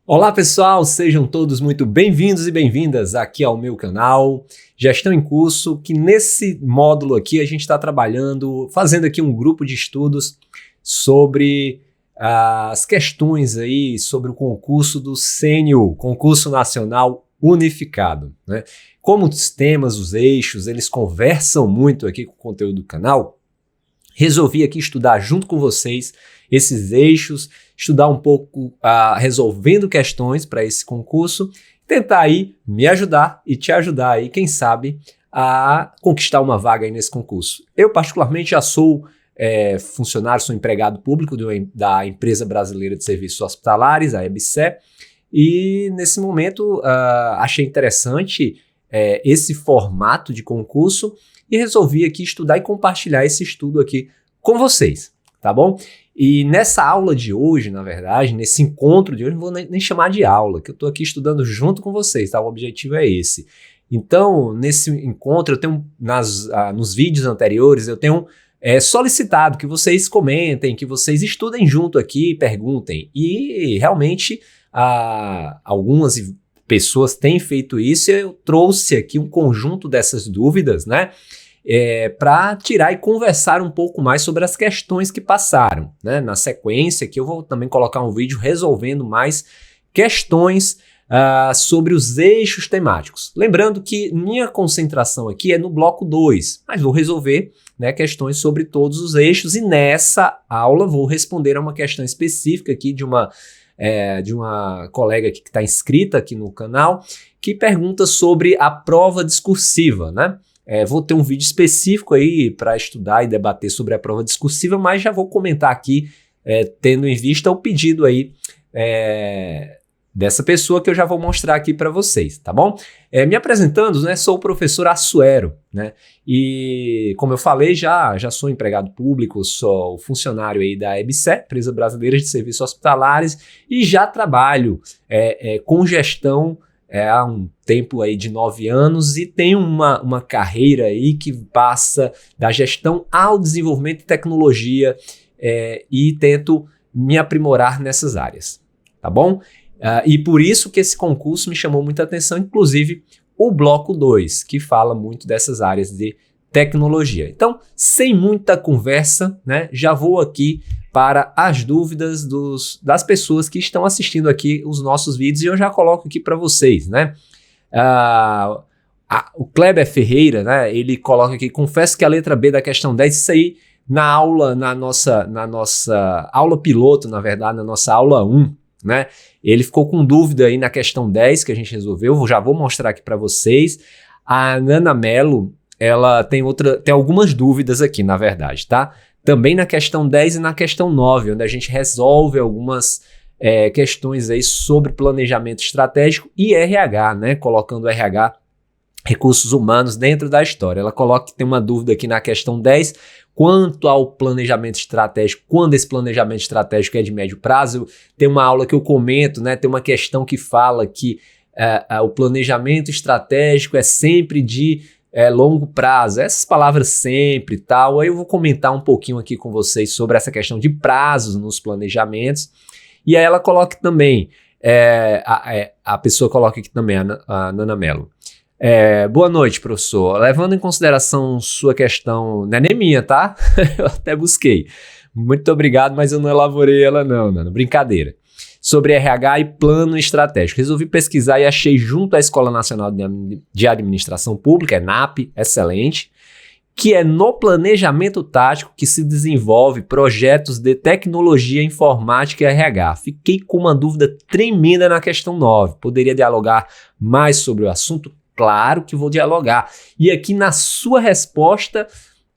Olá pessoal, sejam todos muito bem-vindos e bem-vindas aqui ao meu canal Gestão em Curso, que nesse módulo aqui a gente está trabalhando, fazendo aqui um grupo de estudos sobre as questões aí sobre o concurso do CNU, Concurso Nacional Unificado, né? Como os temas, os eixos, eles conversam muito aqui com o conteúdo do canal, resolvi aqui estudar junto com vocês esses eixos, estudar um pouco resolvendo questões para esse concurso, tentar aí me ajudar e te ajudar aí, quem sabe, a conquistar uma vaga aí nesse concurso. Eu particularmente já sou funcionário, sou empregado público da Empresa Brasileira de Serviços Hospitalares, a EBSER, e nesse momento achei interessante esse formato de concurso e resolvi aqui estudar e compartilhar esse estudo aqui com vocês, tá bom? E nessa aula de hoje, na verdade, nesse encontro de hoje, não vou nem chamar de aula, que eu estou aqui estudando junto com vocês, tá? O objetivo é esse. Então, nesse encontro, eu tenho, nos vídeos anteriores, eu tenho solicitado que vocês comentem, que vocês estudem junto aqui, perguntem. E realmente, algumas pessoas têm feito isso e eu trouxe aqui um conjunto dessas dúvidas, né? Para tirar e conversar um pouco mais sobre as questões que passaram, né? Na sequência aqui eu vou também colocar um vídeo resolvendo mais questões sobre os eixos temáticos. Lembrando que minha concentração aqui é no bloco 2, mas vou resolver, né, questões sobre todos os eixos e nessa aula vou responder a uma questão específica aqui de uma colega aqui que está inscrita aqui no canal, que pergunta sobre a prova discursiva, né? Vou ter um vídeo específico aí para estudar e debater sobre a prova discursiva, mas já vou comentar aqui, tendo em vista o pedido aí dessa pessoa que eu já vou mostrar aqui para vocês, tá bom? Me apresentando, né, sou o professor Assuero, né? E como eu falei, já sou empregado público, sou funcionário aí da EBSER, Empresa Brasileira de Serviços Hospitalares, e já trabalho com gestão há um tempo aí de 9 anos e tenho uma carreira aí que passa da gestão ao desenvolvimento de tecnologia e tento me aprimorar nessas áreas, tá bom? E por isso que esse concurso me chamou muita atenção, inclusive o bloco 2, que fala muito dessas áreas de tecnologia. Então, sem muita conversa, né, já vou aqui para as dúvidas das pessoas que estão assistindo aqui os nossos vídeos e eu já coloco aqui para vocês, né? O Kleber Ferreira, né, ele coloca aqui, confesso que a letra B da questão 10, isso aí na nossa aula piloto, na verdade, na nossa aula 1, né? Ele ficou com dúvida aí na questão 10 que a gente resolveu, eu já vou mostrar aqui para vocês. A Nana Mello, ela tem algumas dúvidas aqui, na verdade, tá? Também na questão 10 e na questão 9, onde a gente resolve algumas questões aí sobre planejamento estratégico e RH, né? Colocando RH, recursos humanos, dentro da história. Ela coloca que tem uma dúvida aqui na questão 10, quanto ao planejamento estratégico, quando esse planejamento estratégico é de médio prazo. Tem uma aula que eu comento, né? Tem uma questão que fala que o planejamento estratégico é sempre de longo prazo, essas palavras sempre e tal. Aí eu vou comentar um pouquinho aqui com vocês sobre essa questão de prazos nos planejamentos. E aí ela coloca também, a pessoa coloca aqui também, a Nana Mello. Boa noite, professor. Levando em consideração sua questão, não é nem minha, tá? Eu até busquei. Muito obrigado, mas eu não elaborei ela não, Nana. Brincadeira. Sobre RH e plano estratégico. Resolvi pesquisar e achei junto à Escola Nacional de Administração Pública, ENAP, excelente, que é no planejamento tático que se desenvolve projetos de tecnologia, informática e RH. Fiquei com uma dúvida tremenda na questão 9. Poderia dialogar mais sobre o assunto? Claro que vou dialogar. E aqui na sua resposta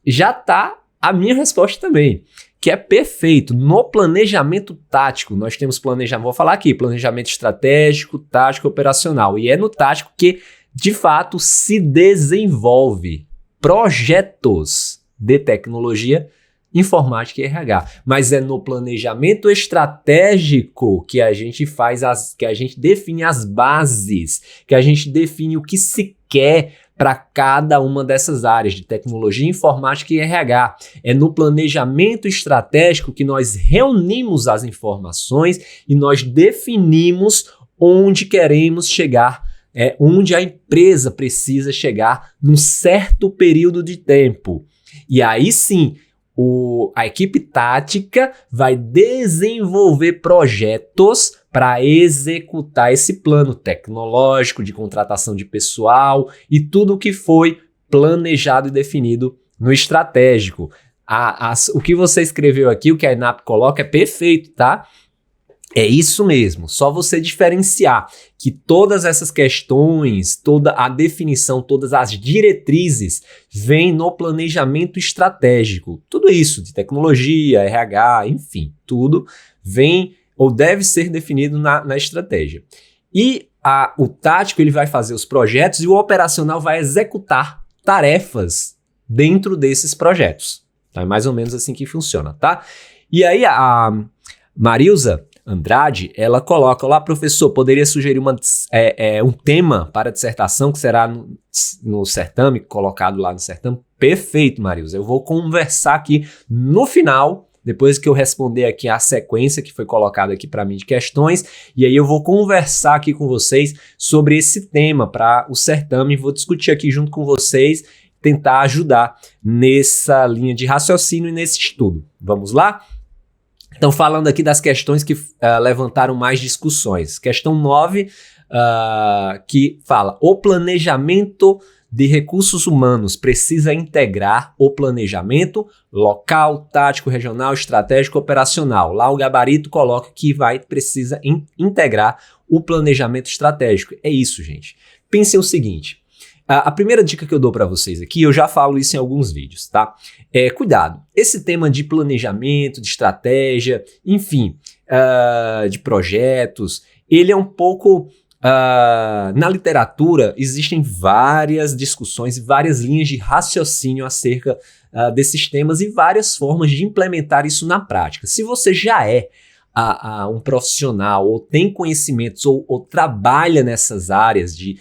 já está a minha resposta também, que é perfeito. No planejamento tático, nós temos planejamento, vou falar aqui, planejamento estratégico, tático, operacional. E é no tático que, de fato, se desenvolve projetos de tecnologia, informática e RH. Mas é no planejamento estratégico que a gente que a gente define as bases, que a gente define o que se quer para cada uma dessas áreas de tecnologia, informática e RH. É no planejamento estratégico que nós reunimos as informações e nós definimos onde queremos chegar, onde a empresa precisa chegar num certo período de tempo. E aí sim, a equipe tática vai desenvolver projetos para executar esse plano tecnológico de contratação de pessoal e tudo o que foi planejado e definido no estratégico. O que você escreveu aqui, o que a ENAP coloca é perfeito, tá? É isso mesmo, só você diferenciar que todas essas questões, toda a definição, todas as diretrizes vêm no planejamento estratégico. Tudo isso de tecnologia, RH, enfim, tudo vem ou deve ser definido na estratégia. E o tático ele vai fazer os projetos e o operacional vai executar tarefas dentro desses projetos. Então, é mais ou menos assim que funciona, tá? E aí a Marilza Andrade, ela coloca lá, professor, poderia sugerir um tema para a dissertação que será no certame, colocado lá no certame? Perfeito, Marilza. Eu vou conversar aqui no final, depois que eu responder aqui a sequência que foi colocada aqui para mim de questões, e aí eu vou conversar aqui com vocês sobre esse tema para o certame, vou discutir aqui junto com vocês, tentar ajudar nessa linha de raciocínio e nesse estudo. Vamos lá? Então, falando aqui das questões que levantaram mais discussões. Questão 9, que fala: o planejamento de recursos humanos precisa integrar o planejamento local, tático, regional, estratégico, operacional. Lá o gabarito coloca que precisa integrar o planejamento estratégico. É isso, gente. Pensem o seguinte. A primeira dica que eu dou para vocês aqui, eu já falo isso em alguns vídeos, tá? Cuidado, esse tema de planejamento, de estratégia, enfim, de projetos, ele é um pouco... na literatura, existem várias discussões e várias linhas de raciocínio acerca desses temas e várias formas de implementar isso na prática. Se você já é um profissional ou tem conhecimentos ou trabalha nessas áreas de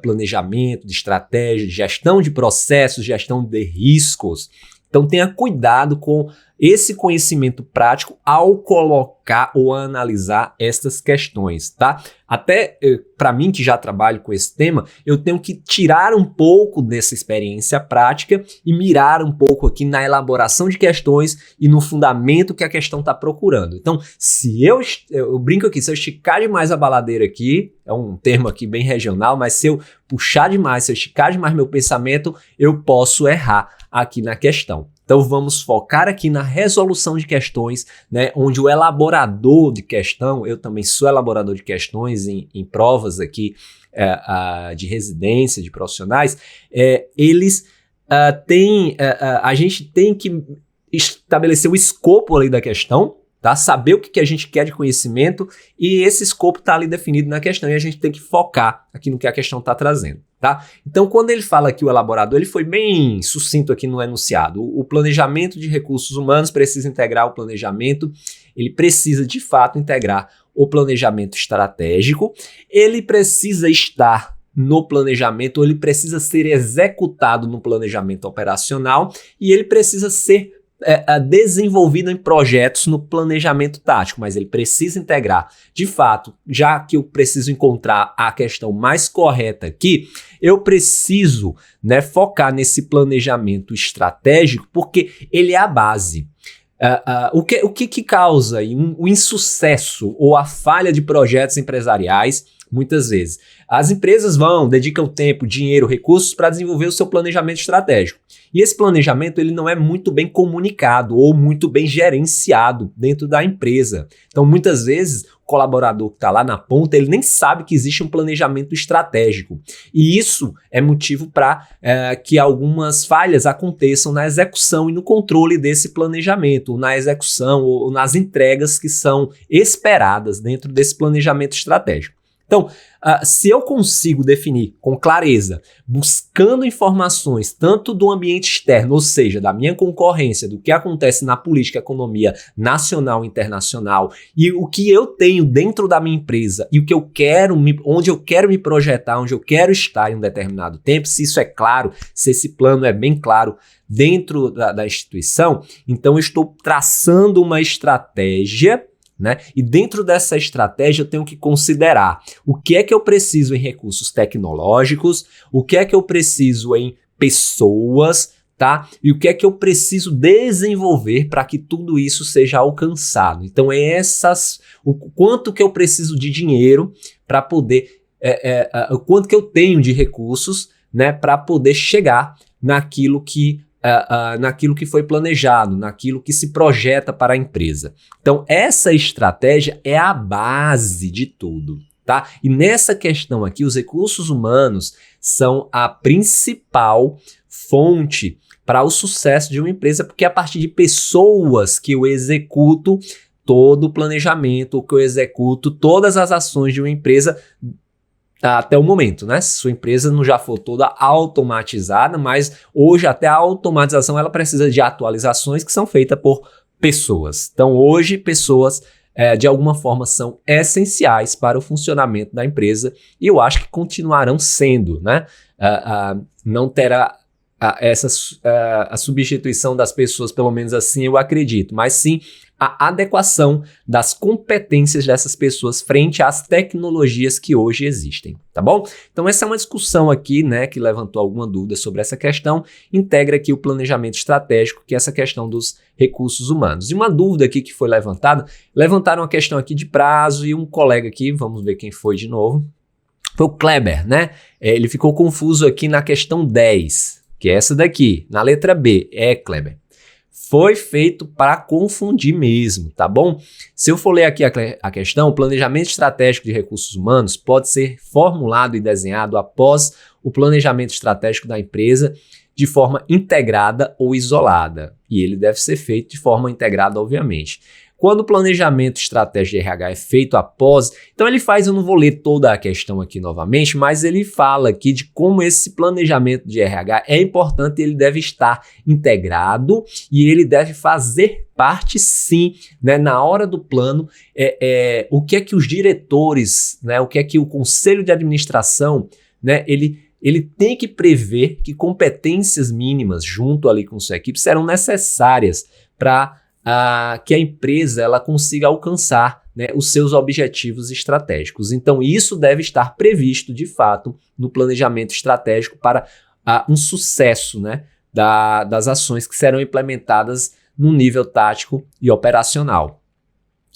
planejamento, de estratégia, de gestão de processos, gestão de riscos. Então tenha cuidado com esse conhecimento prático ao colocar ou analisar estas questões, tá? Até para mim que já trabalho com esse tema, eu tenho que tirar um pouco dessa experiência prática e mirar um pouco aqui na elaboração de questões e no fundamento que a questão está procurando. Então, se eu brinco aqui, se eu esticar demais a baladeira aqui, é um termo aqui bem regional, mas se eu puxar demais, se eu esticar demais meu pensamento, eu posso errar aqui na questão. Então vamos focar aqui na resolução de questões, né, onde o elaborador de questão, eu também sou elaborador de questões em provas aqui de residência, de profissionais, a gente tem que estabelecer o escopo ali da questão, tá? Saber o que a gente quer de conhecimento e esse escopo está ali definido na questão e a gente tem que focar aqui no que a questão está trazendo. Tá? Então, quando ele fala aqui o elaborador, ele foi bem sucinto aqui no enunciado. O planejamento de recursos humanos precisa integrar o planejamento, ele precisa de fato integrar o planejamento estratégico, ele precisa estar no planejamento, ou ele precisa ser executado no planejamento operacional e ele precisa ser desenvolvido em projetos no planejamento tático, mas ele precisa integrar. De fato, já que eu preciso encontrar a questão mais correta aqui, eu preciso, né, focar nesse planejamento estratégico, porque ele é a base. O que causa o insucesso ou a falha de projetos empresariais? Muitas vezes as empresas dedicam tempo, dinheiro, recursos para desenvolver o seu planejamento estratégico. E esse planejamento ele não é muito bem comunicado ou muito bem gerenciado dentro da empresa. Então, muitas vezes, o colaborador que está lá na ponta, ele nem sabe que existe um planejamento estratégico. E isso é motivo para que algumas falhas aconteçam na execução e no controle desse planejamento, na execução ou nas entregas que são esperadas dentro desse planejamento estratégico. Então, se eu consigo definir com clareza, buscando informações tanto do ambiente externo, ou seja, da minha concorrência, do que acontece na política e economia nacional e internacional, e o que eu tenho dentro da minha empresa, e o que eu quero, onde eu quero me projetar, onde eu quero estar em um determinado tempo, se isso é claro, se esse plano é bem claro dentro da instituição, então eu estou traçando uma estratégia, né? E dentro dessa estratégia eu tenho que considerar o que é que eu preciso em recursos tecnológicos, o que é que eu preciso em pessoas, tá? E o que é que eu preciso desenvolver para que tudo isso seja alcançado. Então o quanto que eu preciso de dinheiro para poder, o quanto que eu tenho de recursos, né, para poder chegar naquilo que foi planejado, naquilo que se projeta para a empresa. Então, essa estratégia é a base de tudo, tá? E nessa questão aqui, os recursos humanos são a principal fonte para o sucesso de uma empresa, porque é a partir de pessoas que eu executo todo o planejamento, que eu executo todas as ações de uma empresa até o momento, né? Se sua empresa não já for toda automatizada, mas hoje até a automatização ela precisa de atualizações que são feitas por pessoas. Então hoje pessoas de alguma forma são essenciais para o funcionamento da empresa e eu acho que continuarão sendo, né? Não terá a substituição das pessoas, pelo menos assim eu acredito, mas sim a adequação das competências dessas pessoas frente às tecnologias que hoje existem, tá bom? Então essa é uma discussão aqui, né, que levantou alguma dúvida sobre essa questão, integra aqui o planejamento estratégico, que é essa questão dos recursos humanos. E uma dúvida aqui que foi levantaram a questão aqui de prazo e um colega aqui, vamos ver quem foi de novo, foi o Kleber, né? Ele ficou confuso aqui na questão 10, que é essa daqui, na letra B, Kleber. Foi feito para confundir mesmo, tá bom? Se eu for ler aqui a questão, o planejamento estratégico de recursos humanos pode ser formulado e desenhado após o planejamento estratégico da empresa de forma integrada ou isolada. E ele deve ser feito de forma integrada, obviamente. Quando o planejamento estratégico de RH é feito após, então ele faz, eu não vou ler toda a questão aqui novamente, mas ele fala aqui de como esse planejamento de RH é importante, ele deve estar integrado e ele deve fazer parte sim, né, na hora do plano, o que é que os diretores, né, o que é que o conselho de administração, né, ele tem que prever que competências mínimas junto ali com sua equipe serão necessárias para que a empresa ela consiga alcançar, né, os seus objetivos estratégicos. Então, isso deve estar previsto, de fato, no planejamento estratégico para um sucesso, né, das ações que serão implementadas no nível tático e operacional.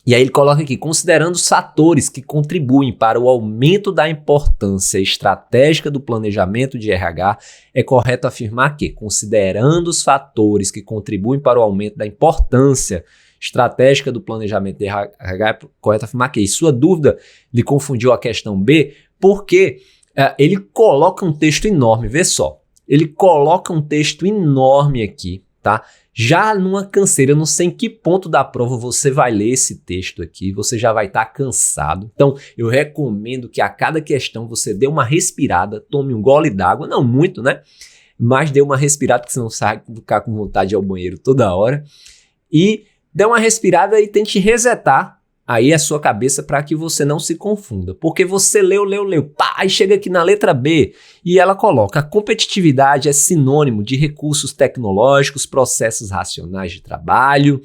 E aí ele coloca aqui, considerando os fatores que contribuem para o aumento da importância estratégica do planejamento de RH, é correto afirmar que, considerando os fatores que contribuem para o aumento da importância estratégica do planejamento de RH, é correto afirmar que, e sua dúvida lhe confundiu a questão B, porque ele coloca um texto enorme, vê só, ele coloca um texto enorme aqui, tá? Já numa canseira, eu não sei em que ponto da prova você vai ler esse texto aqui, você já vai estar cansado. Então, eu recomendo que a cada questão você dê uma respirada, tome um gole d'água, não muito, né? Mas dê uma respirada, porque você não sai ficar com vontade de ir ao banheiro toda hora. E dê uma respirada e tente resetar aí a sua cabeça para que você não se confunda. Porque você leu, pá, aí chega aqui na letra B e ela coloca: a competitividade é sinônimo de recursos tecnológicos, processos racionais de trabalho,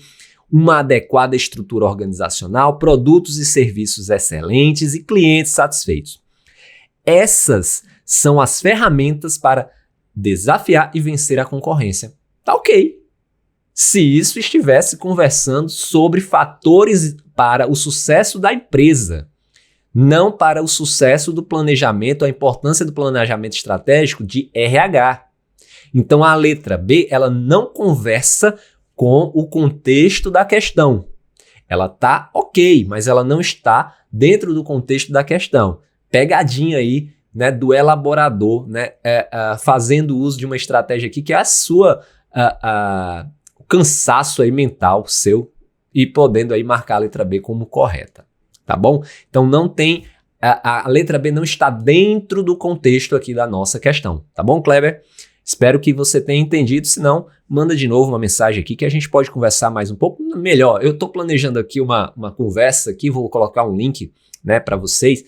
uma adequada estrutura organizacional, produtos e serviços excelentes e clientes satisfeitos. Essas são as ferramentas para desafiar e vencer a concorrência. Tá ok. Se isso estivesse conversando sobre fatores para o sucesso da empresa, não para o sucesso do planejamento, a importância do planejamento estratégico de RH. Então a letra B, ela não conversa com o contexto da questão. Ela tá ok, mas ela não está dentro do contexto da questão. Pegadinha aí, né, do elaborador, né, fazendo uso de uma estratégia aqui que é a sua cansaço aí mental seu e podendo aí marcar a letra B como correta, tá bom? Então não tem a letra B não está dentro do contexto aqui da nossa questão. Tá bom, Kleber? Espero que você tenha entendido, se não, manda de novo uma mensagem aqui que a gente pode conversar mais um pouco melhor. Eu estou planejando aqui uma conversa aqui, vou colocar um link, né, para vocês,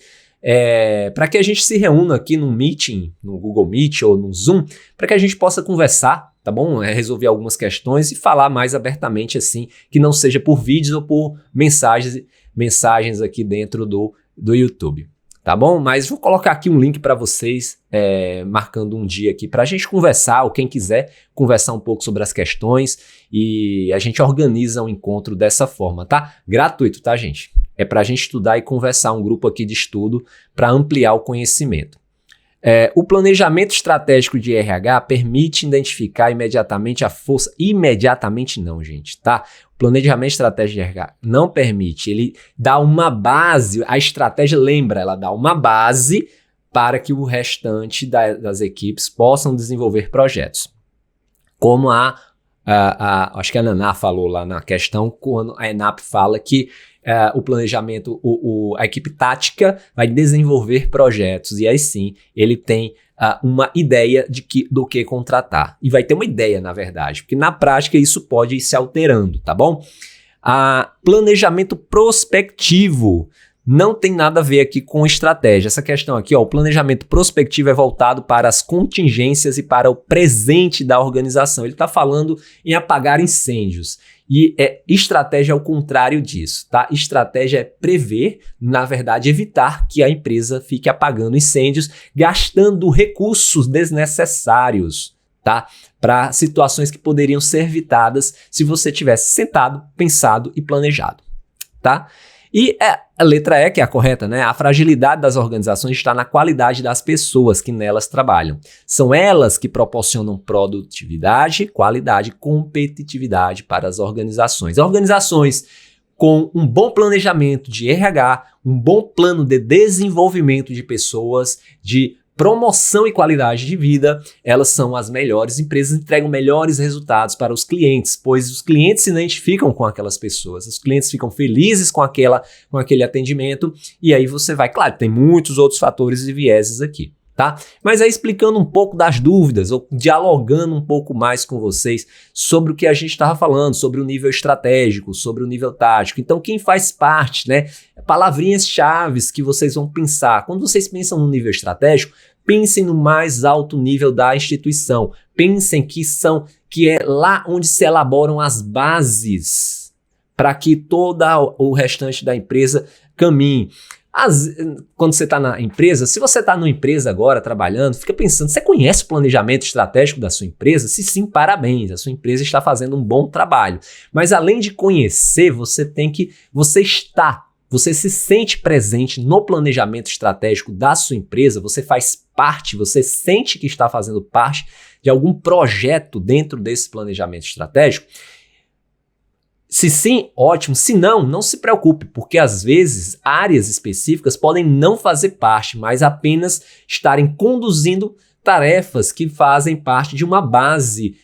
para que a gente se reúna aqui num meeting, no Google Meet ou no Zoom, para que a gente possa conversar, tá bom? Resolver algumas questões e falar mais abertamente assim, que não seja por vídeos ou por mensagens aqui dentro do YouTube. Tá bom? Mas vou colocar aqui um link para vocês, marcando um dia aqui para a gente conversar, ou quem quiser conversar um pouco sobre as questões, e a gente organiza um encontro dessa forma, tá? Gratuito, tá, gente? É para a gente estudar e conversar, um grupo aqui de estudo para ampliar o conhecimento. O planejamento estratégico de RH permite identificar imediatamente a força. Imediatamente não, gente, tá? O planejamento estratégico de RH não permite. Ele dá uma base, a estratégia, lembra, ela dá uma base para que o restante das equipes possam desenvolver projetos. Como acho que a Naná falou lá na questão, quando a ENAP fala que o planejamento, a equipe tática vai desenvolver projetos, e aí sim ele tem uma ideia do que contratar. E vai ter uma ideia, na verdade, porque na prática isso pode ir se alterando, tá bom? Planejamento prospectivo não tem nada a ver aqui com estratégia. Essa questão aqui, o planejamento prospectivo é voltado para as contingências e para o presente da organização. Ele está falando em apagar incêndios. E estratégia é o contrário disso, tá? Estratégia é prever, na verdade, evitar que a empresa fique apagando incêndios, gastando recursos desnecessários, tá? Para situações que poderiam ser evitadas se você tivesse sentado, pensado e planejado, tá? E a letra E, que é a correta, né? A fragilidade das organizações está na qualidade das pessoas que nelas trabalham. São elas que proporcionam produtividade, qualidade e competitividade para as organizações. Organizações com um bom planejamento de RH, um bom plano de desenvolvimento de pessoas, de promoção e qualidade de vida, elas são as melhores empresas, entregam melhores resultados para os clientes, pois os clientes se identificam com aquelas pessoas, os clientes ficam felizes com aquele atendimento, e aí você vai, claro, tem muitos outros fatores e vieses aqui, tá? Mas aí explicando um pouco das dúvidas, ou dialogando um pouco mais com vocês sobre o que a gente estava falando, sobre o nível estratégico, sobre o nível tático. Então, quem faz parte, né? Palavrinhas chaves que vocês vão pensar. Quando vocês pensam no nível estratégico, pensem no mais alto nível da instituição. Pensem que é lá onde se elaboram as bases para que todo o restante da empresa caminhe. Quando você está na empresa, se você está numa empresa agora trabalhando, fica pensando, você conhece o planejamento estratégico da sua empresa? Se sim, parabéns, a sua empresa está fazendo um bom trabalho. Mas além de conhecer, você se sente presente no planejamento estratégico da sua empresa, você faz parte, você sente que está fazendo parte de algum projeto dentro desse planejamento estratégico? Se sim, ótimo. Se não, não se preocupe, porque às vezes áreas específicas podem não fazer parte, mas apenas estarem conduzindo tarefas que fazem parte de uma base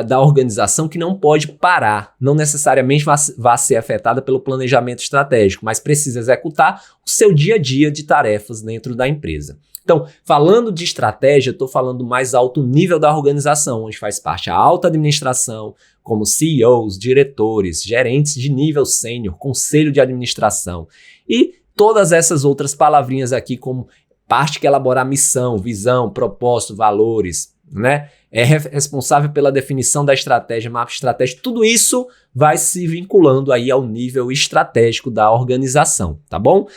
da organização que não pode parar, não necessariamente vai ser afetada pelo planejamento estratégico, mas precisa executar o seu dia a dia de tarefas dentro da empresa. Então, falando de estratégia, estou falando do mais alto nível da organização, onde faz parte a alta administração, como CEOs, diretores, gerentes de nível sênior, conselho de administração e todas essas outras palavrinhas aqui como parte que elabora a missão, visão, propósito, valores, né? É responsável pela definição da estratégia, mapa estratégico, tudo isso vai se vinculando aí ao nível estratégico da organização, tá bom?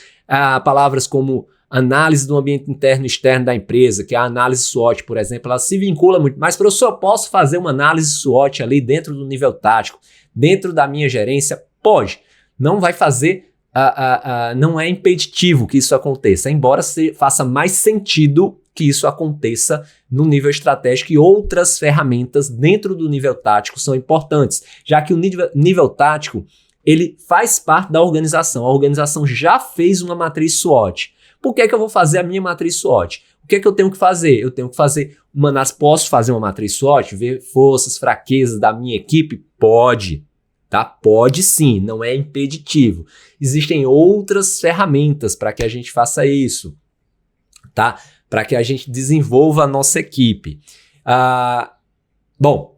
Palavras como análise do ambiente interno e externo da empresa, que é a análise SWOT, por exemplo, ela se vincula muito. Mas, professor, eu posso fazer uma análise SWOT ali dentro do nível tático, dentro da minha gerência? Pode. Não vai fazer, não é impeditivo que isso aconteça, embora faça mais sentido que isso aconteça no nível estratégico e outras ferramentas dentro do nível tático são importantes, já que o nível tático, ele faz parte da organização. A organização já fez uma matriz SWOT. Por que eu vou fazer a minha matriz SWOT? O que eu tenho que fazer? Eu tenho que fazer posso fazer uma matriz SWOT, ver forças, fraquezas da minha equipe? Pode. tá? Pode sim, não é impeditivo. Existem outras ferramentas para que a gente faça isso, tá? Para que a gente desenvolva a nossa equipe. Bom,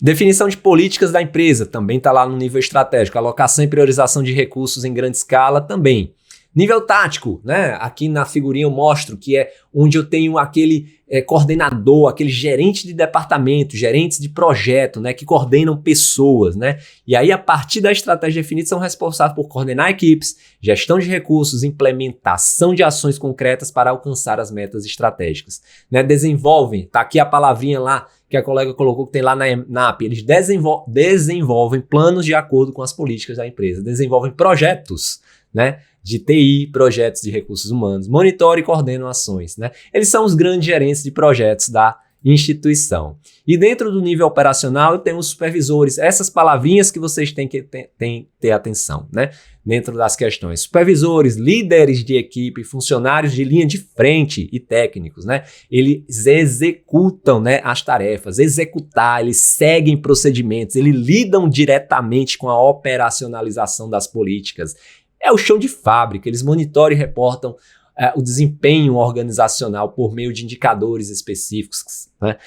definição de políticas da empresa também está lá no nível estratégico. Alocação e priorização de recursos em grande escala também. Nível tático, né? Aqui na figurinha eu mostro que é onde eu tenho aquele coordenador, aquele gerente de departamento, gerentes de projeto, né? Que coordenam pessoas, né? E aí, a partir da estratégia definida, são responsáveis por coordenar equipes, gestão de recursos, implementação de ações concretas para alcançar as metas estratégicas, né? Desenvolvem, tá aqui a palavrinha lá que a colega colocou, que tem lá na API, eles desenvolvem planos de acordo com as políticas da empresa, desenvolvem projetos, né? De TI, projetos de recursos humanos, monitoram e coordenam ações, né? Eles são os grandes gerentes de projetos da instituição. E dentro do nível operacional, eu tenho os supervisores, essas palavrinhas que vocês têm que ter atenção, né? Dentro das questões. Supervisores, líderes de equipe, funcionários de linha de frente e técnicos, né? Eles executam, né, as tarefas, eles seguem procedimentos, eles lidam diretamente com a operacionalização das políticas. É o chão de fábrica, eles monitoram e reportam o desempenho organizacional por meio de indicadores específicos, né?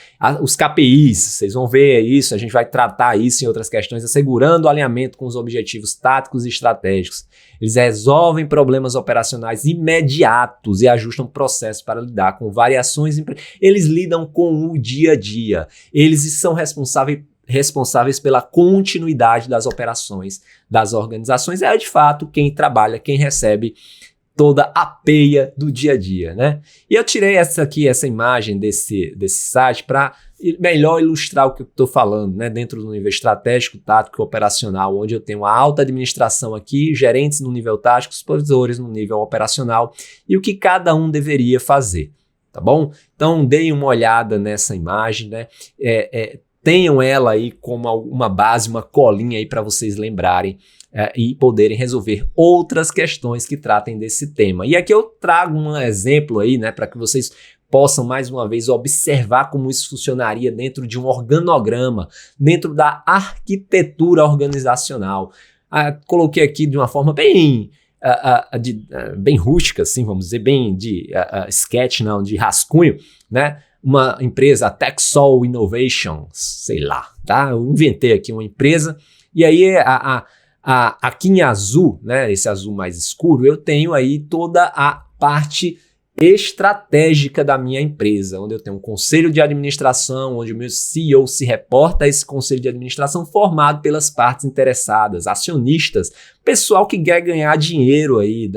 Os KPIs, vocês vão ver isso, a gente vai tratar isso em outras questões, assegurando o alinhamento com os objetivos táticos e estratégicos. Eles resolvem problemas operacionais imediatos e ajustam processos para lidar com variações. Eles lidam com o dia a dia, eles são responsáveis pela continuidade das operações das organizações. É de fato quem trabalha, quem recebe toda a peia do dia a dia, né? E eu tirei essa imagem desse site para melhor ilustrar o que eu estou falando, né? Dentro do nível estratégico, tático e operacional, onde eu tenho a alta administração aqui, gerentes no nível tático, supervisores no nível operacional e o que cada um deveria fazer, tá bom? Então, deem uma olhada nessa imagem, né? Tenham ela aí como uma base, uma colinha aí para vocês lembrarem e poderem resolver outras questões que tratem desse tema. E aqui eu trago um exemplo aí, né, para que vocês possam mais uma vez observar como isso funcionaria dentro de um organograma, dentro da arquitetura organizacional. Coloquei aqui de uma forma bem rústica, assim, vamos dizer, bem de sketch, não, de rascunho, né? Uma empresa, Texol Innovations, sei lá, tá? Eu inventei aqui uma empresa e aí aqui em azul, né? Esse azul mais escuro, eu tenho aí toda a parte estratégica da minha empresa, onde eu tenho um conselho de administração, onde o meu CEO se reporta a esse conselho de administração formado pelas partes interessadas, acionistas, pessoal que quer ganhar dinheiro aí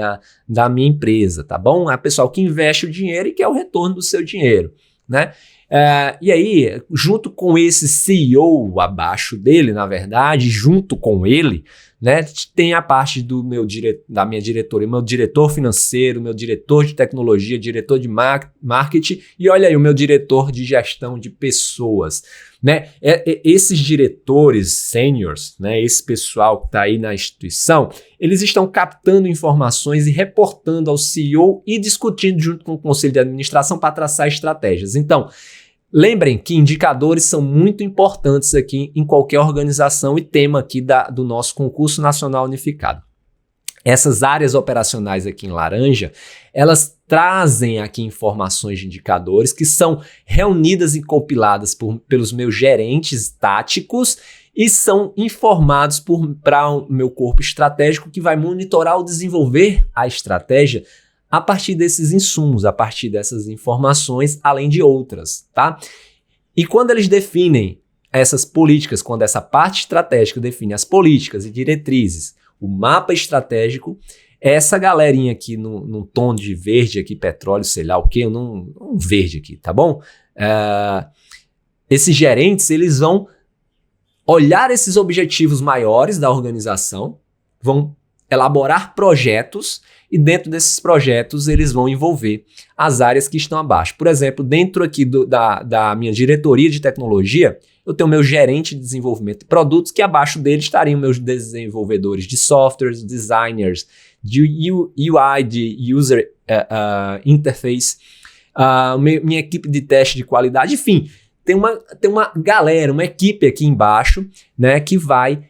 da minha empresa, tá bom? É pessoal que investe o dinheiro e quer o retorno do seu dinheiro, né? E aí, junto com esse CEO abaixo dele, na verdade, junto com ele, né, tem a parte da minha diretoria, meu diretor financeiro, meu diretor de tecnologia, diretor de marketing e olha aí o meu diretor de gestão de pessoas, né? Esses diretores seniors, né, esse pessoal que está aí na instituição, eles estão captando informações e reportando ao CEO e discutindo junto com o conselho de administração para traçar estratégias. Então, lembrem que indicadores são muito importantes aqui em qualquer organização e tema aqui do nosso concurso nacional unificado. Essas áreas operacionais aqui em laranja, elas trazem aqui informações de indicadores que são reunidas e compiladas pelos meus gerentes táticos e são informados para o meu corpo estratégico que vai monitorar ou desenvolver a estratégia a partir desses insumos, a partir dessas informações, além de outras, tá? E quando eles definem essas políticas, quando essa parte estratégica define as políticas e diretrizes, o mapa estratégico, essa galerinha aqui num tom de verde aqui, petróleo, sei lá o que, um verde aqui, tá bom? Esses gerentes, eles vão olhar esses objetivos maiores da organização, vão elaborar projetos e dentro desses projetos eles vão envolver as áreas que estão abaixo. Por exemplo, dentro aqui da minha diretoria de tecnologia, eu tenho meu gerente de desenvolvimento de produtos, que abaixo dele estariam meus desenvolvedores de softwares, designers, de UI, de user interface, minha equipe de teste de qualidade, enfim, tem uma galera, uma equipe aqui embaixo, né, que vai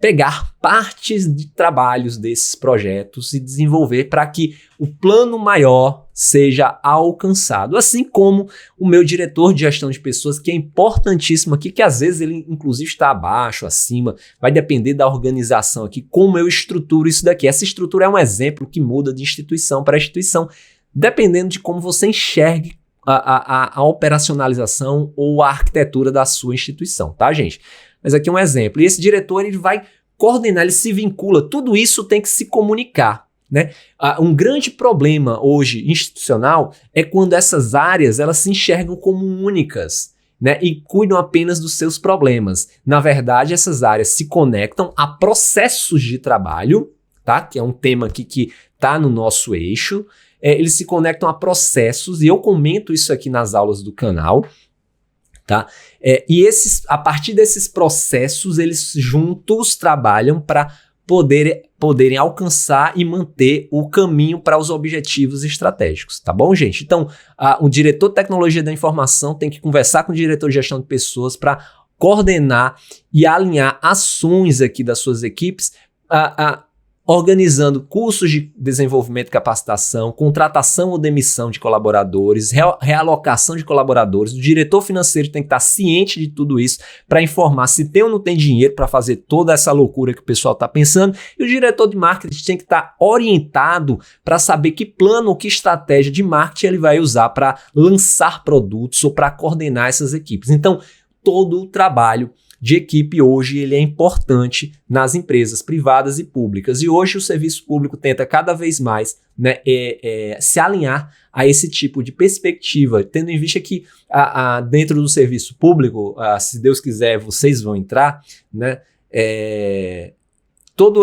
pegar partes de trabalhos desses projetos e desenvolver para que o plano maior seja alcançado. Assim como o meu diretor de gestão de pessoas, que é importantíssimo aqui, que às vezes ele inclusive está abaixo, acima, vai depender da organização aqui, como eu estruturo isso daqui. Essa estrutura é um exemplo que muda de instituição para instituição, dependendo de como você enxergue a operacionalização ou a arquitetura da sua instituição, tá, gente? Mas aqui é um exemplo. E esse diretor, ele vai coordenar, ele se vincula. Tudo isso tem que se comunicar, né? Um grande problema hoje institucional é quando essas áreas elas se enxergam como únicas, né? E cuidam apenas dos seus problemas. Na verdade, essas áreas se conectam a processos de trabalho, tá? Que é um tema aqui que está no nosso eixo. Eles se conectam a processos, e eu comento isso aqui nas aulas do canal, tá? E a partir desses processos, eles juntos trabalham para poderem alcançar e manter o caminho para os objetivos estratégicos, tá bom, gente? Então, o diretor de tecnologia da informação tem que conversar com o diretor de gestão de pessoas para coordenar e alinhar ações aqui das suas equipes, organizando cursos de desenvolvimento e capacitação, contratação ou demissão de colaboradores, realocação de colaboradores. O diretor financeiro tem que estar ciente de tudo isso para informar se tem ou não tem dinheiro para fazer toda essa loucura que o pessoal está pensando. E o diretor de marketing tem que estar orientado para saber que plano ou que estratégia de marketing ele vai usar para lançar produtos ou para coordenar essas equipes. Então, todo o trabalho de equipe hoje ele é importante nas empresas privadas e públicas. E hoje o serviço público tenta cada vez mais, né, se alinhar a esse tipo de perspectiva, tendo em vista que dentro do serviço público, se Deus quiser, vocês vão entrar, né, todo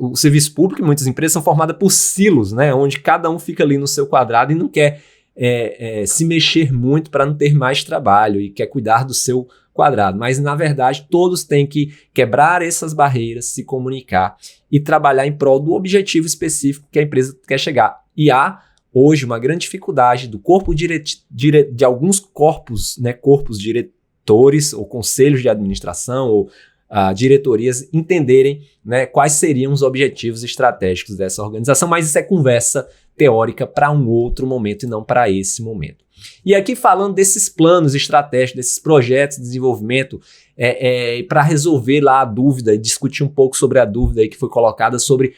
o serviço público, muitas empresas são formadas por silos, né, onde cada um fica ali no seu quadrado e não quer se mexer muito para não ter mais trabalho e quer cuidar do seu quadrado. Mas, na verdade, todos têm que quebrar essas barreiras, se comunicar e trabalhar em prol do objetivo específico que a empresa quer chegar. E há, hoje, uma grande dificuldade do corpo de alguns corpos, né, corpos diretores ou conselhos de administração ou diretorias entenderem, né, quais seriam os objetivos estratégicos dessa organização, mas isso é conversa teórica para um outro momento e não para esse momento. E aqui falando desses planos estratégicos, desses projetos de desenvolvimento, para resolver lá a dúvida e discutir um pouco sobre a dúvida aí que foi colocada sobre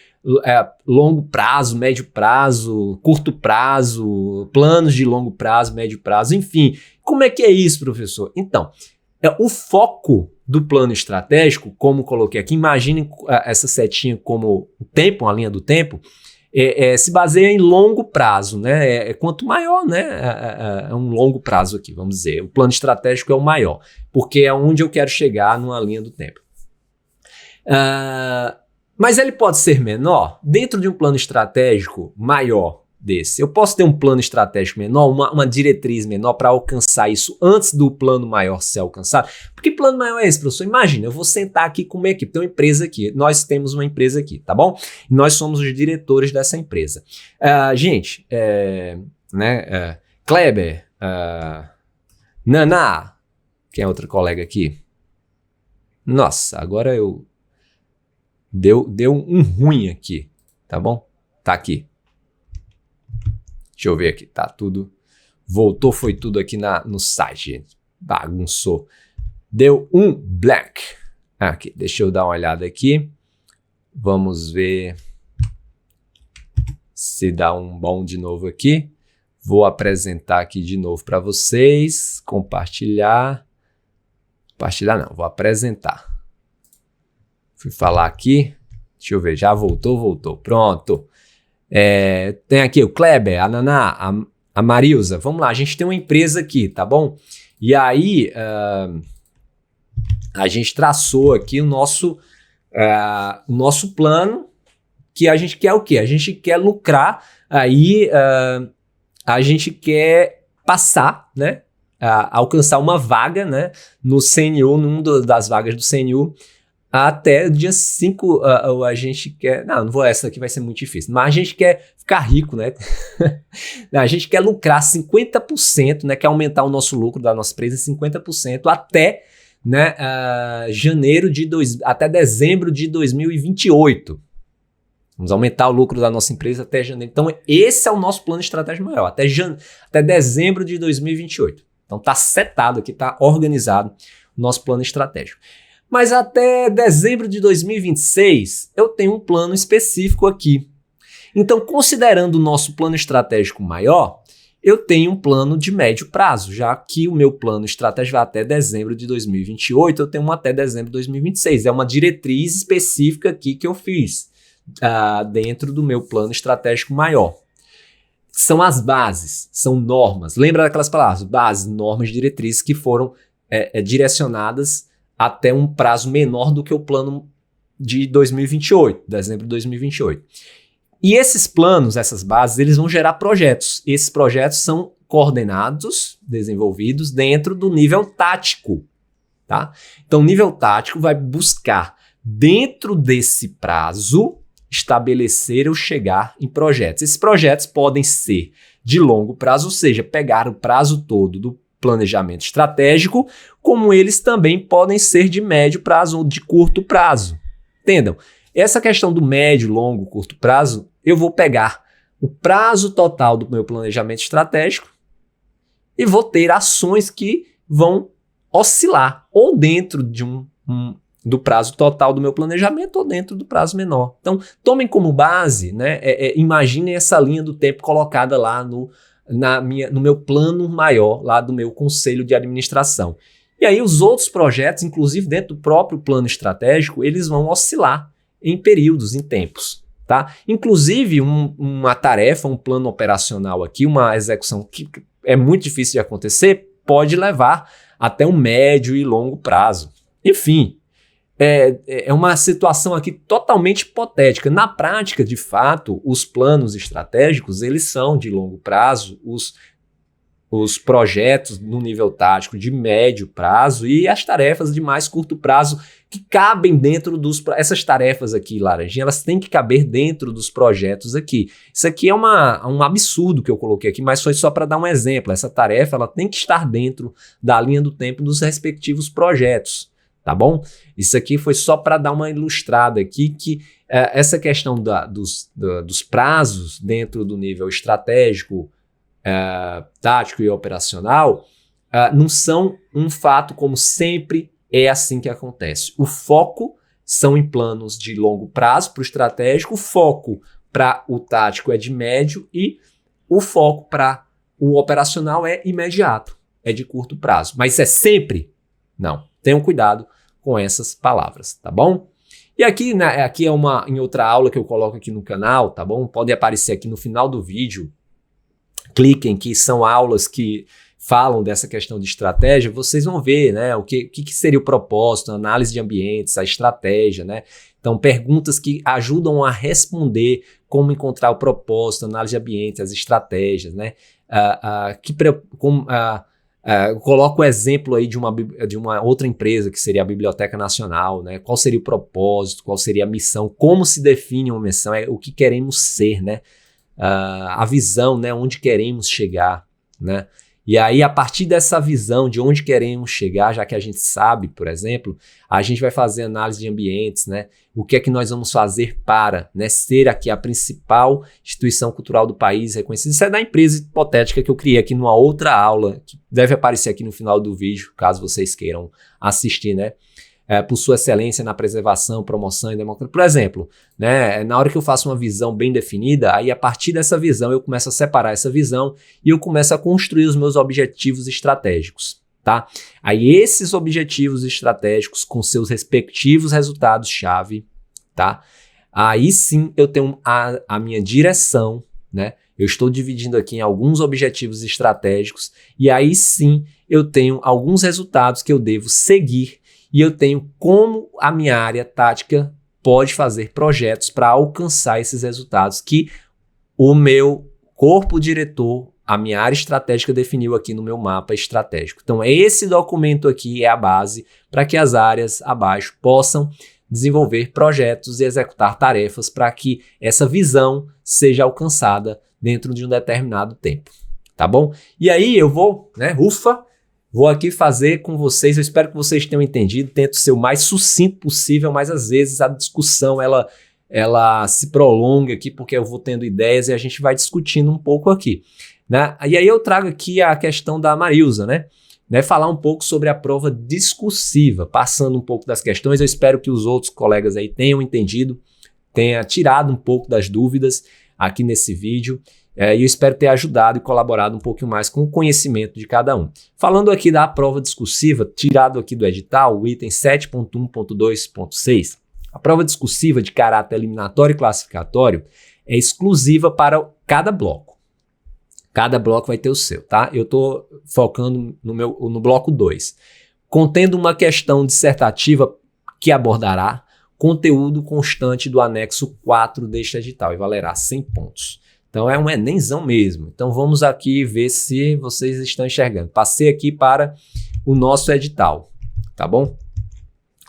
longo prazo, médio prazo, curto prazo, planos de longo prazo, médio prazo, enfim. Como é que é isso, professor? Então, o foco do plano estratégico, como coloquei aqui, imagine essa setinha como o tempo, uma linha do tempo, se baseia em longo prazo, né? Quanto maior, né? É um longo prazo aqui, vamos dizer. O plano estratégico é o maior, porque é onde eu quero chegar numa linha do tempo. Mas ele pode ser menor dentro de um plano estratégico maior desse. Eu posso ter um plano estratégico menor, uma diretriz menor para alcançar isso antes do plano maior ser alcançado. Porque plano maior é esse, professor? Imagina, eu vou sentar aqui com uma equipe, tem uma empresa aqui, nós temos uma empresa aqui, tá bom? E nós somos os diretores dessa empresa. Gente, Kleber, Naná, quem é outra colega aqui? Nossa, agora deu um ruim aqui, tá bom? Tá aqui. Deixa eu ver aqui, tá tudo, voltou, foi tudo aqui no site, gente, bagunçou, deu um blank, aqui, deixa eu dar uma olhada aqui, vamos ver se dá um bom de novo aqui, vou apresentar aqui de novo para vocês, compartilhar não, vou apresentar, fui falar aqui, deixa eu ver, já voltou, pronto. Tem aqui o Kleber, a Naná, a Marilza. Vamos lá, a gente tem uma empresa aqui, tá bom? E aí, a gente traçou aqui o nosso plano, que a gente quer o quê? A gente quer lucrar, aí a gente quer passar, né? Alcançar uma vaga, né? No CNU, numa das vagas do CNU, até dia 5, a gente quer... Não vou, essa aqui vai ser muito difícil. Mas a gente quer ficar rico, né? A gente quer lucrar 50%, né? Quer aumentar o nosso lucro da nossa empresa em 50% até né, até dezembro de 2028. Vamos aumentar o lucro da nossa empresa até janeiro. Então, esse é o nosso plano estratégico maior, até dezembro de 2028. Então, está setado aqui, está organizado o nosso plano estratégico. Mas até dezembro de 2026, eu tenho um plano específico aqui. Então, considerando o nosso plano estratégico maior, eu tenho um plano de médio prazo, já que o meu plano estratégico vai até dezembro de 2028, eu tenho um até dezembro de 2026. É uma diretriz específica aqui que eu fiz dentro do meu plano estratégico maior. São as bases, são normas. Lembra daquelas palavras? Bases, normas, diretrizes que foram direcionadas até um prazo menor do que o plano de 2028, dezembro de 2028. E esses planos, essas bases, eles vão gerar projetos. Esses projetos são coordenados, desenvolvidos dentro do nível tático, tá? Então, o nível tático vai buscar, dentro desse prazo, estabelecer ou chegar em projetos. Esses projetos podem ser de longo prazo, ou seja, pegar o prazo todo do planejamento estratégico, como eles também podem ser de médio prazo ou de curto prazo. Entendam? Essa questão do médio, longo, curto prazo, eu vou pegar o prazo total do meu planejamento estratégico e vou ter ações que vão oscilar ou dentro do prazo total do meu planejamento ou dentro do prazo menor. Então, tomem como base, né? Imaginem essa linha do tempo colocada lá no meu plano maior, lá do meu conselho de administração. E aí os outros projetos, inclusive dentro do próprio plano estratégico, eles vão oscilar em períodos, em tempos, tá? Inclusive uma tarefa, um plano operacional aqui, uma execução que é muito difícil de acontecer, pode levar até um médio e longo prazo. Enfim, é uma situação aqui totalmente hipotética. Na prática, de fato, os planos estratégicos, eles são de longo prazo, os projetos no nível tático de médio prazo e as tarefas de mais curto prazo que cabem dentro essas tarefas aqui, laranjinha, elas têm que caber dentro dos projetos aqui. Isso aqui é um absurdo que eu coloquei aqui, mas foi só para dar um exemplo. Essa tarefa, ela tem que estar dentro da linha do tempo dos respectivos projetos. Tá bom? Isso aqui foi só para dar uma ilustrada aqui que essa questão dos prazos dentro do nível estratégico, tático e operacional não são um fato como sempre é assim que acontece. O foco são em planos de longo prazo para o estratégico, o foco para o tático é de médio e o foco para o operacional é imediato, é de curto prazo. Mas é sempre? Não. Tenham cuidado com essas palavras, tá bom? E aqui, né, aqui é em outra aula que eu coloco aqui no canal, tá bom? Pode aparecer aqui no final do vídeo. Cliquem, que são aulas que falam dessa questão de estratégia. Vocês vão ver, né, o que seria o propósito, a análise de ambientes, a estratégia, né? Então, perguntas que ajudam a responder como encontrar o propósito, a análise de ambientes, as estratégias, né? Eu coloco o exemplo aí de uma outra empresa, que seria a Biblioteca Nacional, né? Qual seria o propósito, qual seria a missão, como se define uma missão, o que queremos ser, né? A visão, né? Onde queremos chegar, né? E aí, a partir dessa visão de onde queremos chegar, já que a gente sabe, por exemplo, a gente vai fazer análise de ambientes, né? O que é que nós vamos fazer para, né, ser aqui a principal instituição cultural do país reconhecida. Isso é da empresa hipotética que eu criei aqui numa outra aula, que deve aparecer aqui no final do vídeo, caso vocês queiram assistir, né? Por sua excelência na preservação, promoção e democracia. Por exemplo, né, na hora que eu faço uma visão bem definida, aí a partir dessa visão eu começo a separar essa visão e eu começo a construir os meus objetivos estratégicos, tá? Aí esses objetivos estratégicos com seus respectivos resultados-chave, tá? Aí sim eu tenho a minha direção, né? Eu estou dividindo aqui em alguns objetivos estratégicos e aí sim eu tenho alguns resultados que eu devo seguir. E eu tenho como a minha área tática pode fazer projetos para alcançar esses resultados que o meu corpo diretor, a minha área estratégica definiu aqui no meu mapa estratégico. Então, esse documento aqui é a base para que as áreas abaixo possam desenvolver projetos e executar tarefas para que essa visão seja alcançada dentro de um determinado tempo. Tá bom? E aí eu vou, né, Vou aqui fazer com vocês, eu espero que vocês tenham entendido, tento ser o mais sucinto possível, mas às vezes a discussão ela se prolonga aqui porque eu vou tendo ideias e a gente vai discutindo um pouco aqui, né? E aí eu trago aqui a questão da Marilza, né? Falar um pouco sobre a prova discursiva, passando um pouco das questões. Eu espero que os outros colegas aí tenham entendido, tenha tirado um pouco das dúvidas aqui nesse vídeo. E eu espero ter ajudado e colaborado um pouquinho mais com o conhecimento de cada um. Falando aqui da prova discursiva, tirado aqui do edital, o item 7.1.2.6, a prova discursiva de caráter eliminatório e classificatório é exclusiva para cada bloco. Cada bloco vai ter o seu, tá? Eu estou focando no bloco 2, contendo uma questão dissertativa que abordará conteúdo constante do anexo 4 deste edital e valerá 100 pontos. Então é um Enemzão mesmo. Então vamos aqui ver se vocês estão enxergando. Passei aqui para o nosso edital, tá bom?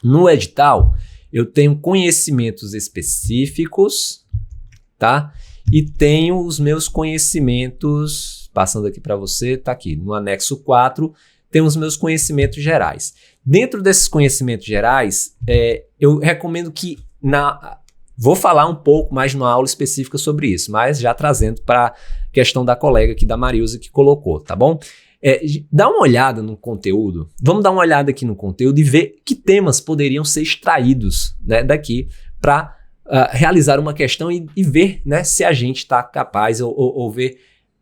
No edital eu tenho conhecimentos específicos, tá? E tenho os meus conhecimentos, passando aqui para você, tá aqui no anexo 4, tem os meus conhecimentos gerais. Dentro desses conhecimentos gerais, eu recomendo que vou falar um pouco mais numa aula específica sobre isso, mas já trazendo para a questão da colega aqui, da Marilza, que colocou, tá bom? Dá uma olhada no conteúdo, vamos dar uma olhada aqui no conteúdo e ver que temas poderiam ser extraídos, né, daqui para realizar uma questão e ver, né, se a gente está capaz ou ver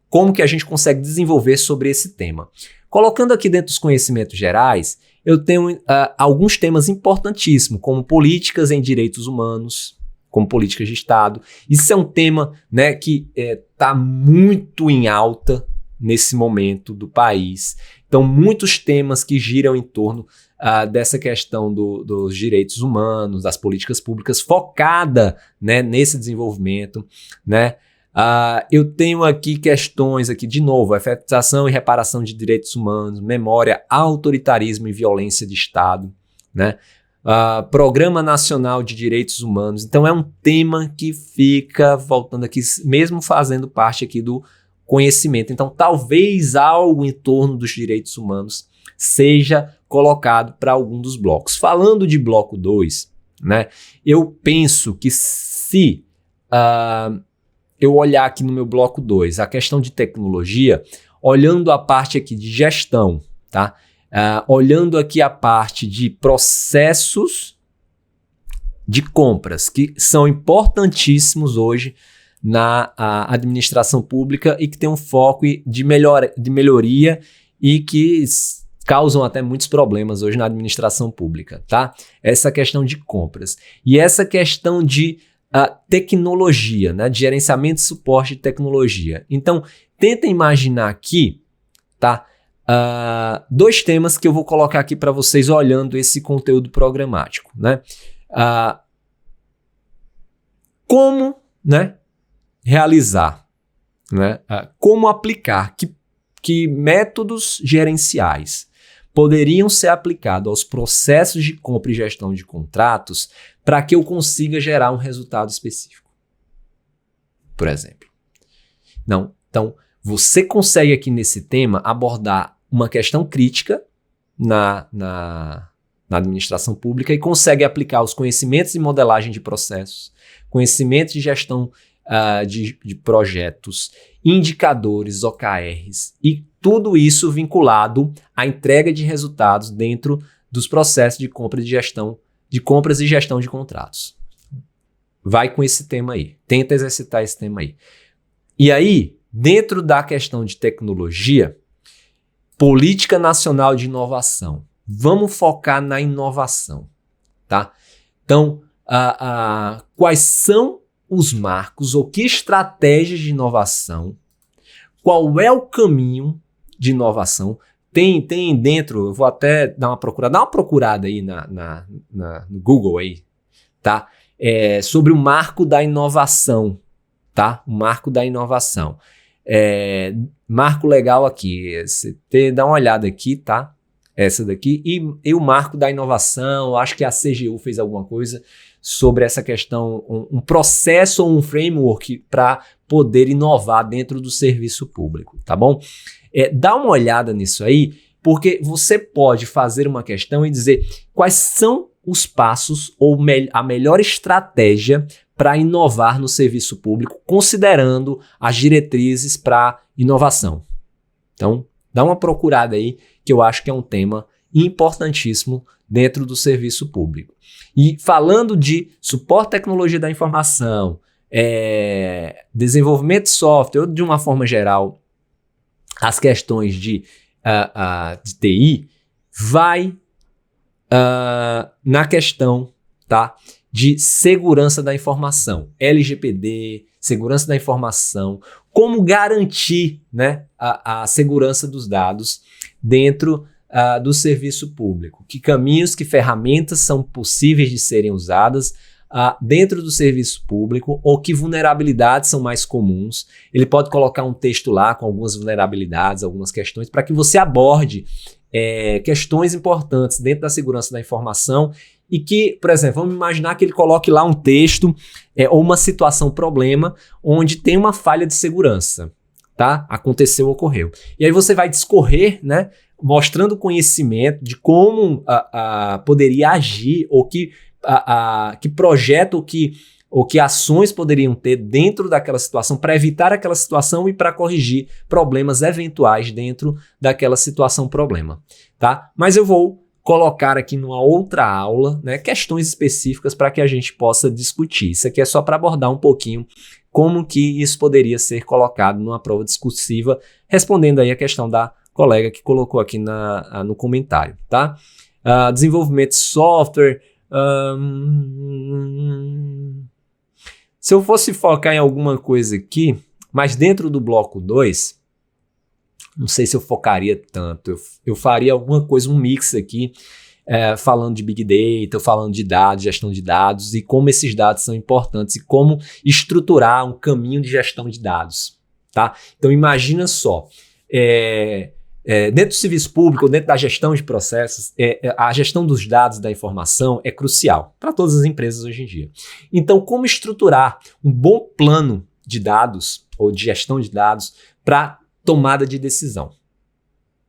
como que a gente consegue desenvolver sobre esse tema. Colocando aqui dentro dos conhecimentos gerais, eu tenho alguns temas importantíssimos, como políticas em direitos humanos, como políticas de Estado. Isso é um tema, né, que está muito em alta nesse momento do país. Então, muitos temas que giram em torno dessa questão dos direitos humanos, das políticas públicas, focada, né, nesse desenvolvimento, né? Eu tenho aqui questões, aqui de novo, efetivação e reparação de direitos humanos, memória, autoritarismo e violência de Estado, né? Programa Nacional de Direitos Humanos. Então é um tema que fica voltando aqui, mesmo fazendo parte aqui do conhecimento. Então talvez algo em torno dos direitos humanos seja colocado para algum dos blocos. Falando de bloco 2, né, eu penso que se eu olhar aqui no meu bloco 2, a questão de tecnologia, olhando a parte aqui de gestão, tá? Olhando aqui a parte de processos de compras, que são importantíssimos hoje na administração pública e que tem um foco de melhoria e que causam até muitos problemas hoje na administração pública, tá? Essa questão de compras. E essa questão de tecnologia, né? De gerenciamento e suporte de tecnologia. Então, tenta imaginar aqui, tá? Dois temas que eu vou colocar aqui para vocês olhando esse conteúdo programático, né? Como, né, realizar, né? Como aplicar, que métodos gerenciais poderiam ser aplicados aos processos de compra e gestão de contratos para que eu consiga gerar um resultado específico. Por exemplo. Não, então, você consegue aqui nesse tema abordar uma questão crítica na administração pública e consegue aplicar os conhecimentos de modelagem de processos, conhecimentos de gestão de projetos, indicadores, OKRs e tudo isso vinculado à entrega de resultados dentro dos processos de compra e gestão de compras e gestão de contratos. Vai com esse tema aí, tenta exercitar esse tema aí. E aí, dentro da questão de tecnologia, política nacional de inovação. Vamos focar na inovação, tá? Então, quais são os marcos ou que estratégias de inovação? Qual é o caminho de inovação? Tem dentro, eu vou até dar uma procurada aí no Google aí, tá? Sobre o marco da inovação, tá? O marco da inovação. Marco legal aqui, você dá uma olhada aqui, tá? Essa daqui, e o marco da inovação, acho que a CGU fez alguma coisa sobre essa questão, um processo ou um framework para poder inovar dentro do serviço público, tá bom? Dá uma olhada nisso aí Porque você pode fazer uma questão e dizer quais são os passos ou a melhor estratégia para inovar no serviço público, considerando as diretrizes para inovação. Então, dá uma procurada aí, que eu acho que é um tema importantíssimo dentro do serviço público. E falando de suporte à tecnologia da informação, desenvolvimento de software, ou de uma forma geral, as questões de TI, vai na questão, tá, de segurança da informação, LGPD, segurança da informação, como garantir, né, a segurança dos dados dentro do serviço público, que caminhos, que ferramentas são possíveis de serem usadas dentro do serviço público, ou que vulnerabilidades são mais comuns. Ele pode colocar um texto lá com algumas vulnerabilidades, algumas questões, para que você aborde questões importantes dentro da segurança da informação e que, por exemplo, vamos imaginar que ele coloque lá um texto ou uma situação, problema, onde tem uma falha de segurança, tá? Aconteceu, ocorreu. E aí você vai discorrer, né, mostrando conhecimento de como poderia agir, ou que projeto ou que ações poderiam ter dentro daquela situação para evitar aquela situação e para corrigir problemas eventuais dentro daquela situação problema, tá? Mas eu vou colocar aqui numa outra aula, né, questões específicas para que a gente possa discutir. Isso aqui é só para abordar um pouquinho como que isso poderia ser colocado numa prova discursiva, respondendo aí a questão da colega que colocou aqui no comentário, tá? Desenvolvimento de software. Se eu fosse focar em alguma coisa aqui, mas dentro do bloco 2, não sei se eu focaria tanto. Eu faria alguma coisa, um mix aqui, falando de Big Data, falando de dados, gestão de dados e como esses dados são importantes e como estruturar um caminho de gestão de dados, tá? Então imagina só, dentro do serviço público, dentro da gestão de processos, a gestão dos dados da informação é crucial para todas as empresas hoje em dia. Então, como estruturar um bom plano de dados ou de gestão de dados para tomada de decisão,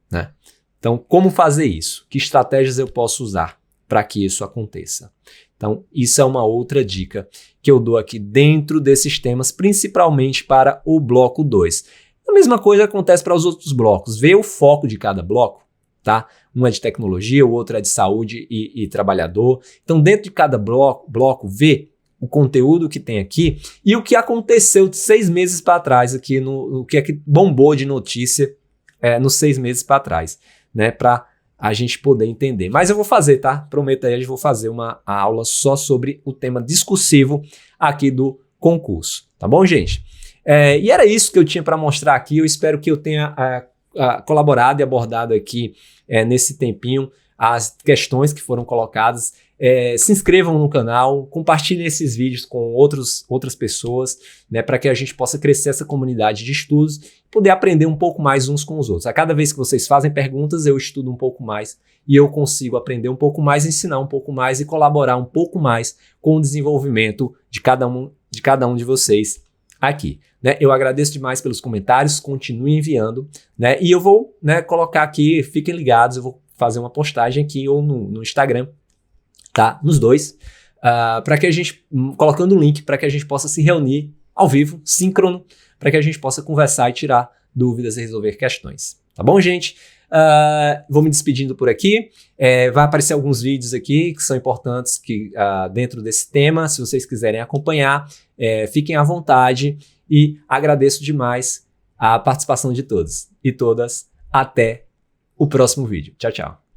né? Então, como fazer isso? Que estratégias eu posso usar para que isso aconteça? Então, isso é uma outra dica que eu dou aqui dentro desses temas, principalmente para o bloco 2. A mesma coisa acontece para os outros blocos. Vê o foco de cada bloco, tá? Um é de tecnologia, o outro é de saúde e trabalhador. Então, dentro de cada bloco, vê o conteúdo que tem aqui e o que aconteceu de 6 meses para trás aqui, o que é que bombou de notícia nos 6 meses para trás, né? Para a gente poder entender. Mas eu vou fazer, tá? Prometo aí, eu vou fazer uma aula só sobre o tema discursivo aqui do concurso. Tá bom, gente? E era isso que eu tinha para mostrar aqui. Eu espero que eu tenha colaborado e abordado aqui nesse tempinho as questões que foram colocadas. Se inscrevam no canal, compartilhem esses vídeos com outras pessoas, né, para que a gente possa crescer essa comunidade de estudos e poder aprender um pouco mais uns com os outros. A cada vez que vocês fazem perguntas, eu estudo um pouco mais e eu consigo aprender um pouco mais, ensinar um pouco mais e colaborar um pouco mais com o desenvolvimento de cada um de vocês aqui, né? Eu agradeço demais pelos comentários, continuem enviando, né? E eu vou, né, colocar aqui, fiquem ligados, eu vou fazer uma postagem aqui ou no Instagram, tá? Nos dois, para que a gente, colocando um link para que a gente possa se reunir ao vivo, síncrono, para que a gente possa conversar e tirar dúvidas e resolver questões. Tá bom, gente? Vou me despedindo por aqui. Vai aparecer alguns vídeos aqui que são importantes dentro desse tema. Se vocês quiserem acompanhar, fiquem à vontade e agradeço demais a participação de todos e todas. Até o próximo vídeo. Tchau, tchau.